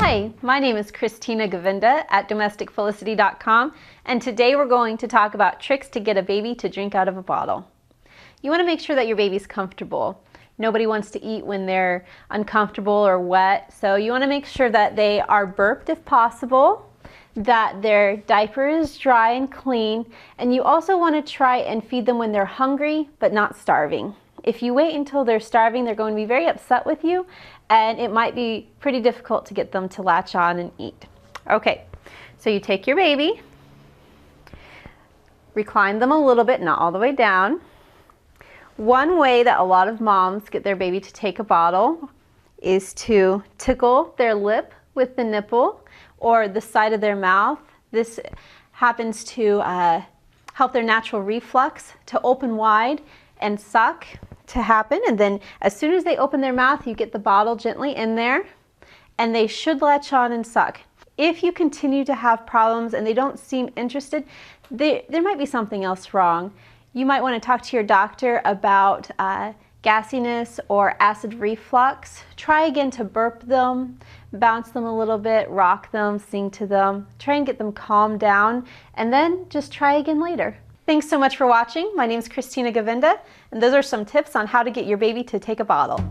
Hi, my name is Christina Govinda at DomesticFelicity.com, and today we're going to talk about tricks to get a baby to drink out of a bottle. You want to make sure that your baby's comfortable. Nobody wants to eat when they're uncomfortable or wet, so you want to make sure that they are burped if possible, that their diaper is dry and clean, and you also want to try and feed them when they're hungry but not starving. If you wait until they're starving, they're going to be very upset with you, and it might be pretty difficult to get them to latch on and eat. Okay, so you take your baby, recline them a little bit, not all the way down. One way that a lot of moms get their baby to take a bottle is to tickle their lip with the nipple or the side of their mouth. This happens to help their natural reflux to open wide and suck to happen, and then as soon as they open their mouth, you get the bottle gently in there and they should latch on and suck. If you continue to have problems and they don't seem interested, there might be something else wrong. You might want to talk to your doctor about gassiness or acid reflux. Try again to burp them, bounce them a little bit, rock them, sing to them, try and get them calmed down, and then just try again later. Thanks so much for watching. My name is Christina Govinda, and those are some tips on how to get your baby to take a bottle.